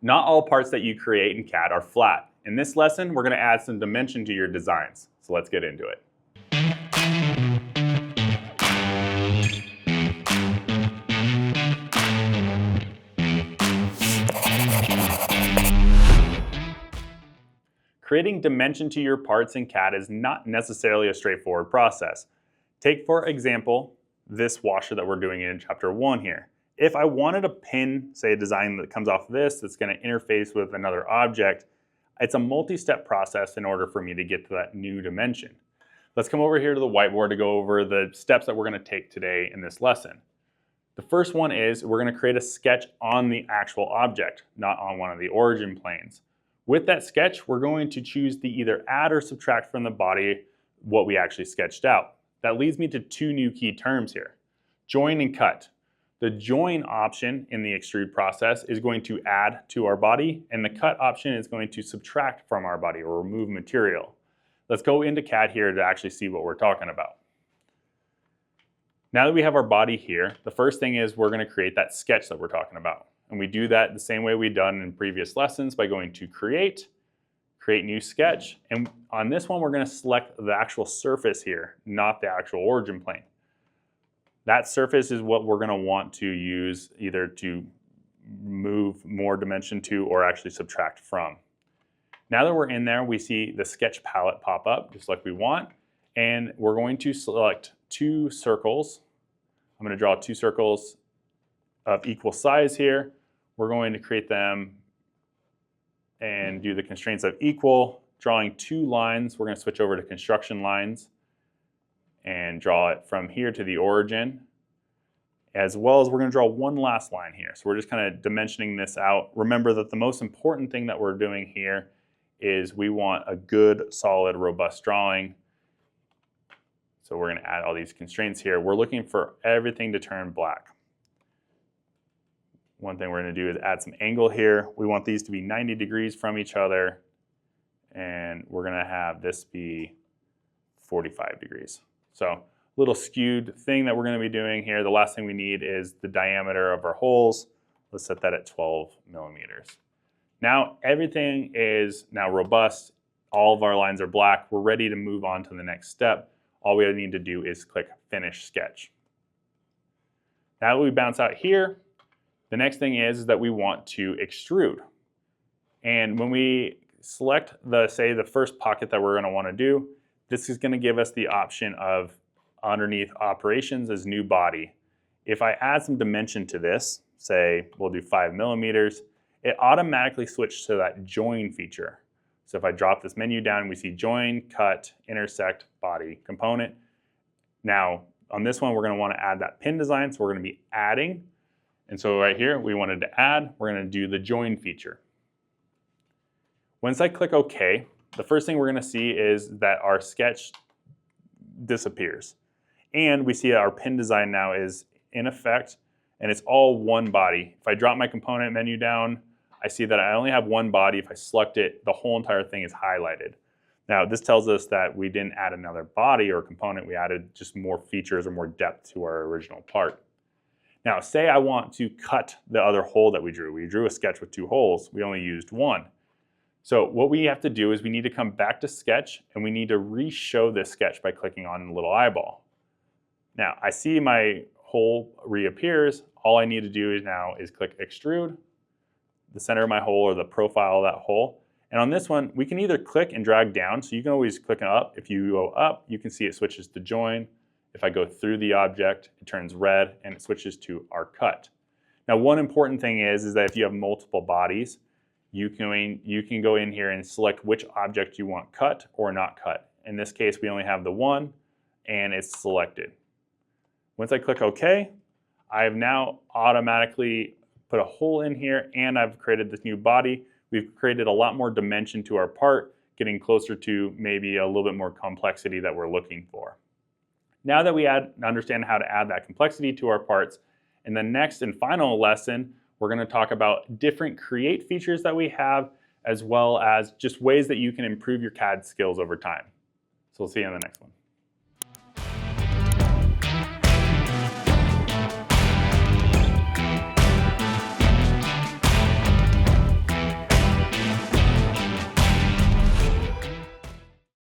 Not all parts that you create in CAD are flat. In this lesson, we're going to add some dimension to your designs. So let's get into it. Creating dimension to your parts in CAD is not necessarily a straightforward process. Take, for example, this washer that we're doing in chapter 1 here. If I wanted a pin, say a design that comes off this that's going to interface with another object, it's a multi-step process in order for me to get to that new dimension. Let's come over here to the whiteboard to go over the steps that we're going to take today in this lesson. The first one is we're going to create a sketch on the actual object, not on one of the origin planes. With that sketch, we're going to choose to either add or subtract from the body what we actually sketched out. That leads me to two new key terms here, join and cut. The join option in the extrude process is going to add to our body, and the cut option is going to subtract from our body or remove material. Let's go into CAD here to actually see what we're talking about. Now that we have our body here, the first thing is we're going to create that sketch that we're talking about. And we do that the same way we've done in previous lessons by going to create new sketch. And on this one, we're going to select the actual surface here, not the actual origin plane. That surface is what we're going to want to use either to move more dimension to or actually subtract from. Now that we're in there, we see the sketch palette pop up just like we want. And we're going to select two circles. I'm going to draw two circles of equal size here. We're going to create them and do the constraints of equal, drawing two lines. We're going to switch over to construction lines and draw it from here to the origin, as well as we're going to draw one last line here. So we're just kind of dimensioning this out. Remember that the most important thing that we're doing here is we want a good, solid, robust drawing. So we're going to add all these constraints here. We're looking for everything to turn black. One thing we're going to do is add some angle here. We want these to be 90 degrees from each other, and we're going to have this be 45 degrees. So little skewed thing that we're going to be doing here. The last thing we need is the diameter of our holes. Let's set that at 12 millimeters. Now everything is now robust. All of our lines are black. We're ready to move on to the next step. All we need to do is click Finish Sketch. Now that we bounce out here, the next thing is that we want to extrude. And when we select say the first pocket that we're going to want to do, this is going to give us the option of underneath operations as new body. If I add some dimension to this, say we'll do 5 millimeters, it automatically switches to that join feature. So if I drop this menu down, we see join, cut, intersect, body, component. Now on this one, we're going to want to add that pin design. So we're going to be adding. And so right here, we wanted to add, we're going to do the join feature. Once I click OK, the first thing we're going to see is that our sketch disappears. And we see that our pin design now is in effect, and it's all one body. If I drop my component menu down, I see that I only have one body. If I select it, the whole entire thing is highlighted. Now, this tells us that we didn't add another body or component. We added just more features or more depth to our original part. Now, say I want to cut the other hole that we drew. We drew a sketch with two holes. We only used one. So what we have to do is we need to come back to sketch, and we need to re-show this sketch by clicking on the little eyeball. Now, I see my hole reappears. All I need to do now is click extrude, the center of my hole or the profile of that hole. And on this one, we can either click and drag down. So you can always click up. If you go up, you can see it switches to join. If I go through the object, it turns red and it switches to our cut. Now, one important thing is that if you have multiple bodies, you can go in here and select which object you want cut or not cut. In this case, we only have the one, and it's selected. Once I click OK, I have now automatically put a hole in here, and I've created this new body. We've created a lot more dimension to our part, getting closer to maybe a little bit more complexity that we're looking for. Now that we understand how to add that complexity to our parts, in the next and final lesson, we're going to talk about different create features that we have, as well as just ways that you can improve your CAD skills over time. So we'll see you in the next one.